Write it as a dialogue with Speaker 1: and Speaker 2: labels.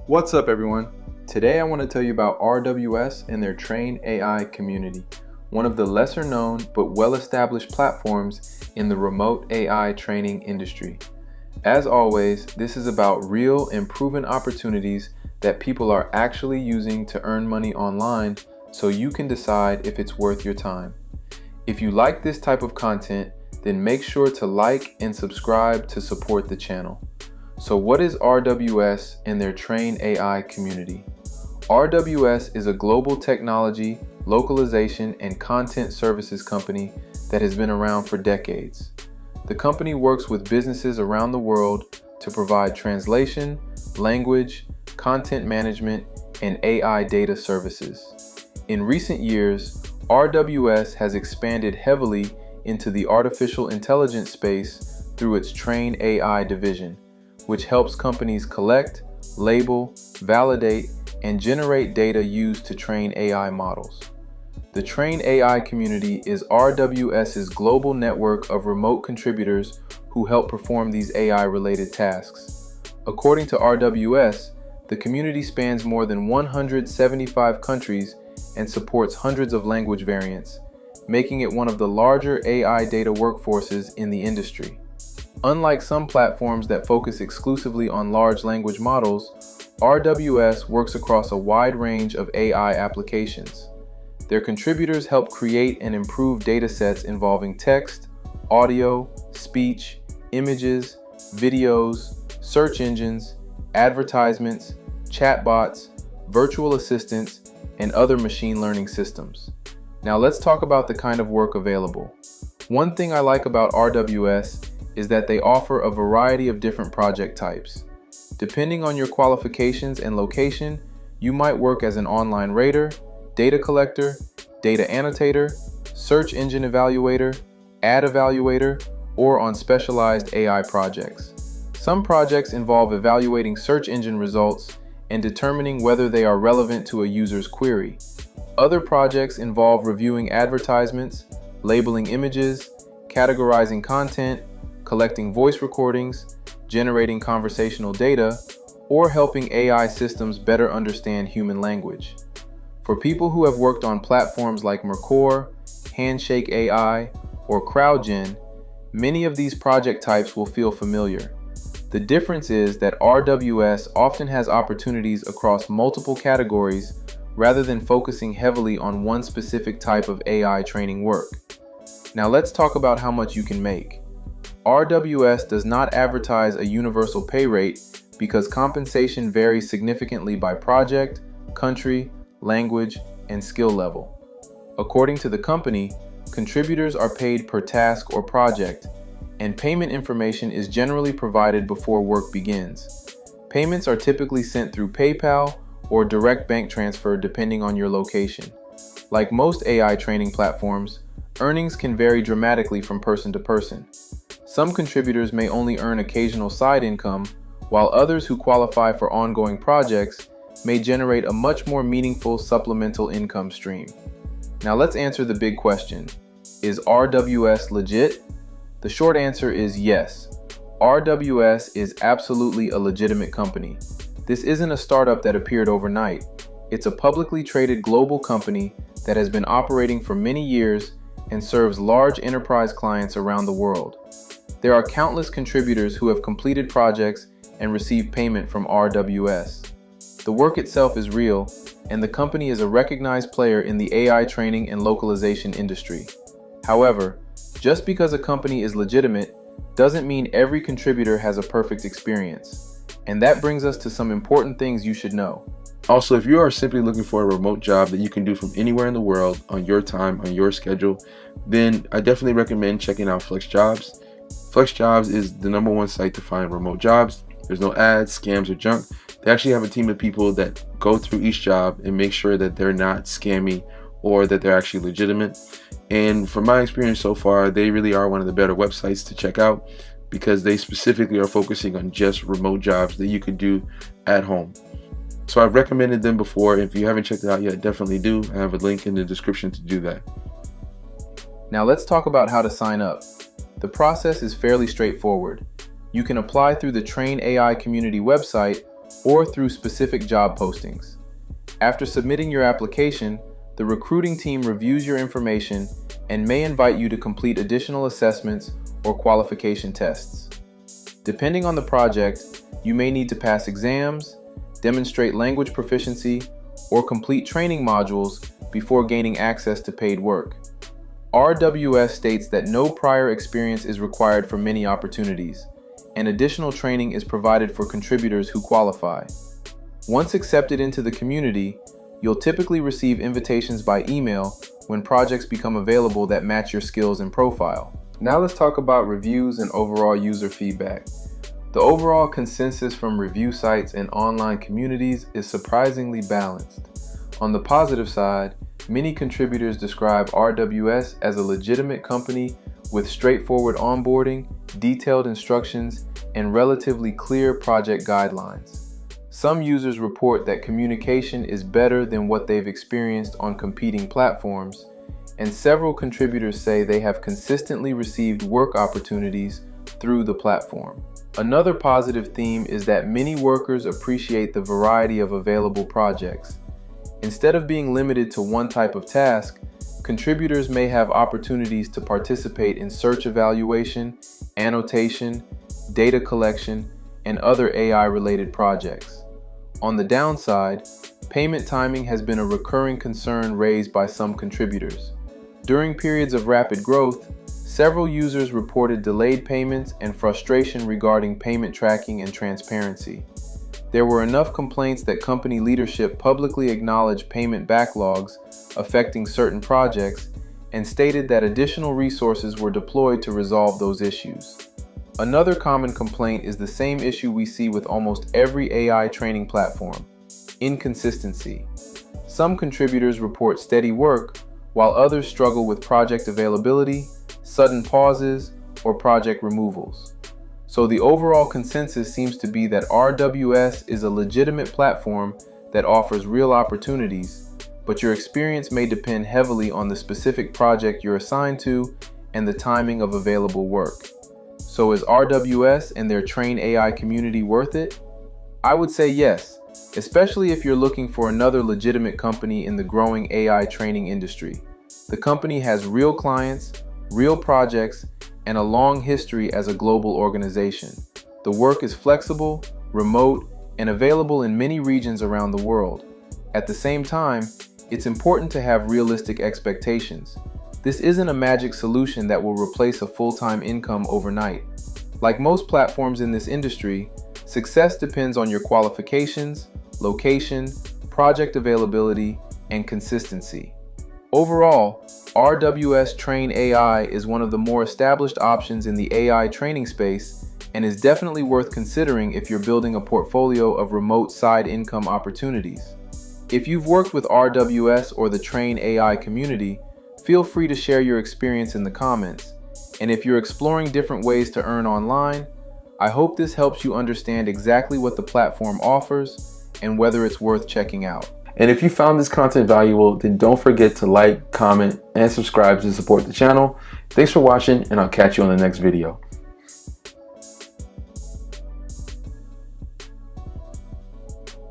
Speaker 1: What's up, everyone? Today I want to tell you about RWS and their Train AI community, one of the lesser known but well-established platforms in the remote AI training industry. As always, this is about real and proven opportunities that people are actually using to earn money online, so you can decide if it's worth your time. If you like this type of content, then make sure to like and subscribe to support the channel. So what is RWS and their Train AI community? RWS is a global technology, localization, and content services company that has been around for decades. The company works with businesses around the world to provide translation, language, content management, and AI data services. In recent years, RWS has expanded heavily into the artificial intelligence space through its Train AI division, which helps companies collect, label, validate, and generate data used to train AI models. The Train AI community is RWS's global network of remote contributors who help perform these AI-related tasks. According to RWS, the community spans more than 175 countries and supports hundreds of language variants, making it one of the larger AI data workforces in the industry. Unlike some platforms that focus exclusively on large language models, RWS works across a wide range of AI applications. Their contributors help create and improve datasets involving text, audio, speech, images, videos, search engines, advertisements, chatbots, virtual assistants, and other machine learning systems. Now let's talk about the kind of work available. One thing I like about RWS is that they offer a variety of different project types. Depending on your qualifications and location, you might work as an online rater, data collector, data annotator, search engine evaluator, ad evaluator, or on specialized AI projects. Some projects involve evaluating search engine results and determining whether they are relevant to a user's query. Other projects involve reviewing advertisements, labeling images, categorizing content, collecting voice recordings, generating conversational data, or helping AI systems better understand human language. For people who have worked on platforms like Mercor, Handshake AI, or CrowdGen, many of these project types will feel familiar. The difference is that RWS often has opportunities across multiple categories rather than focusing heavily on one specific type of AI training work. Now let's talk about how much you can make. RWS does not advertise a universal pay rate because compensation varies significantly by project, country, language, and skill level. According to the company, contributors are paid per task or project, and payment information is generally provided before work begins. Payments are typically sent through PayPal or direct bank transfer depending on your location. Like most AI training platforms, earnings can vary dramatically from person to person. Some contributors may only earn occasional side income, while others who qualify for ongoing projects may generate a much more meaningful supplemental income stream. Now let's answer the big question. Is RWS legit? The short answer is yes. RWS is absolutely a legitimate company. This isn't a startup that appeared overnight. It's a publicly traded global company that has been operating for many years and serves large enterprise clients around the world. There are countless contributors who have completed projects and received payment from RWS. The work itself is real, and the company is a recognized player in the AI training and localization industry. However, just because a company is legitimate doesn't mean every contributor has a perfect experience. And that brings us to some important things you should know.
Speaker 2: Also, if you are simply looking for a remote job that you can do from anywhere in the world on your time, on your schedule, then I definitely recommend checking out FlexJobs. FlexJobs is the #1 site to find remote jobs. There's no ads, scams, or junk. They actually have a team of people that go through each job and make sure that they're not scammy or that they're actually legitimate. And from my experience so far, they really are one of the better websites to check out because they specifically are focusing on just remote jobs that you could do at home. So I've recommended them before. If you haven't checked it out yet, definitely do. I have a link in the description to do that.
Speaker 1: Now let's talk about how to sign up. The process is fairly straightforward. You can apply through the Train AI community website or through specific job postings. After submitting your application, the recruiting team reviews your information and may invite you to complete additional assessments or qualification tests. Depending on the project, you may need to pass exams, demonstrate language proficiency, or complete training modules before gaining access to paid work. RWS states that no prior experience is required for many opportunities, and additional training is provided for contributors who qualify. Once accepted into the community, you'll typically receive invitations by email when projects become available that match your skills and profile. Now let's talk about reviews and overall user feedback. The overall consensus from review sites and online communities is surprisingly balanced. On the positive side, many contributors describe RWS as a legitimate company with straightforward onboarding, detailed instructions, and relatively clear project guidelines. Some users report that communication is better than what they've experienced on competing platforms, and several contributors say they have consistently received work opportunities through the platform. Another positive theme is that many workers appreciate the variety of available projects. Instead of being limited to one type of task, contributors may have opportunities to participate in search evaluation, annotation, data collection, and other AI-related projects. On the downside, payment timing has been a recurring concern raised by some contributors. During periods of rapid growth, several users reported delayed payments and frustration regarding payment tracking and transparency. There were enough complaints that company leadership publicly acknowledged payment backlogs affecting certain projects and stated that additional resources were deployed to resolve those issues. Another common complaint is the same issue we see with almost every AI training platform: inconsistency. Some contributors report steady work, while others struggle with project availability, sudden pauses, or project removals. So the overall consensus seems to be that RWS is a legitimate platform that offers real opportunities, but your experience may depend heavily on the specific project you're assigned to and the timing of available work. So is RWS and their Train AI community worth it? I would say yes, especially if you're looking for another legitimate company in the growing AI training industry. The company has real clients, real projects, and a long history as a global organization. The work is flexible, remote, and available in many regions around the world. At the same time, it's important to have realistic expectations. This isn't a magic solution that will replace a full-time income overnight. Like most platforms in this industry, success depends on your qualifications, location, project availability, and consistency. Overall, RWS Train AI is one of the more established options in the AI training space and is definitely worth considering if you're building a portfolio of remote side income opportunities. If you've worked with RWS or the Train AI community, feel free to share your experience in the comments. And if you're exploring different ways to earn online, I hope this helps you understand exactly what the platform offers and whether it's worth checking out.
Speaker 2: And if you found this content valuable, then don't forget to like, comment, and subscribe to support the channel. Thanks for watching, and I'll catch you on the next video.